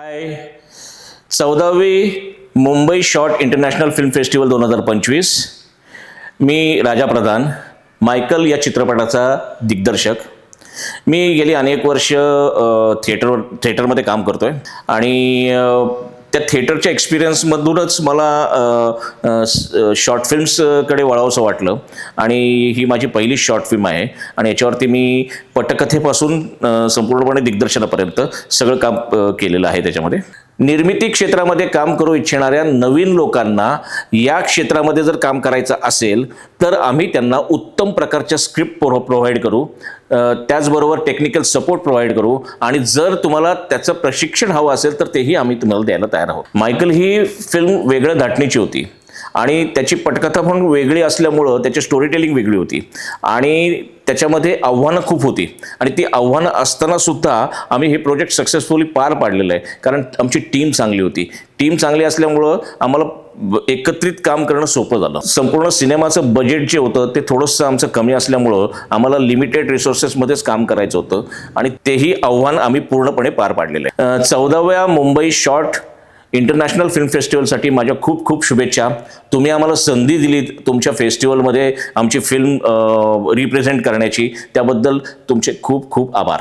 हाय 14वी Mumbai short international film festival 2025. मी Raja Pradhan, Michael या चित्रपटाचा दिग्दर्शक. मी गेली अनेक वर्ष थिएटरमध्ये काम करतोय आणि त्या थिएटरच्या एक्सपिरियन्समधूनच मला शॉर्ट फिल्म्सकडे वळावंसं वाटलं आणि ही माझी पहिली शॉर्ट फिल्म आहे आणि याच्यावरती मी पटकथेपासून संपूर्णपणे दिग्दर्शनापर्यंत सगळं काम केलेलं आहे. त्याच्यामध्ये निर्मिती क्षेत्रामध्ये काम करू इच्छिणाऱ्या नवीन लोकांना या क्षेत्रामध्ये जर काम करायचं असेल तर आम्ही त्यांना उत्तम प्रकारच्या स्क्रिप्ट प्रोव्हाइड करू, त्याचबरोबर टेक्निकल सपोर्ट प्रोव्हाइड करू आणि जर तुम्हाला त्याचं प्रशिक्षण हवं असेल तर तेही आम्ही तुम्हाला द्यायला तयार आहोत. मायकल ही फिल्म वेगळ्या धाटणीची होती आणि त्याची पटकथा पण वेगळी असल्यामुळं त्याची स्टोरी टेलिंग वेगळी होती आणि त्याच्यामध्ये आव्हानं खूप होती आणि ती आव्हानं असताना सुद्धा आम्ही हे प्रोजेक्ट सक्सेसफुली पार पाडलेलं आहे. कारण आमची टीम चांगली होती. टीम चांगली असल्यामुळं आम्हाला एकत्रित काम करणं सोपं झालं. संपूर्ण सिनेमाचं बजेट जे होतं ते थोडंसं आमचं कमी असल्यामुळं आम्हाला लिमिटेड रिसोर्सेसमध्येच काम करायचं होतं आणि तेही आव्हान आम्ही पूर्णपणे पार पाडलेलं आहे. 14व्या मुंबई शॉर्ट इंटरनॅशनल फिल्म फेस्टिवलसाठी माझ्या खूप खूप शुभेच्छा. तुम्ही आम्हाला संधी दिलीत तुमच्या फेस्टिवलमध्ये आमची फिल्म रिप्रेझेंट करण्याची, त्याबद्दल तुमचे खूप खूप आभार.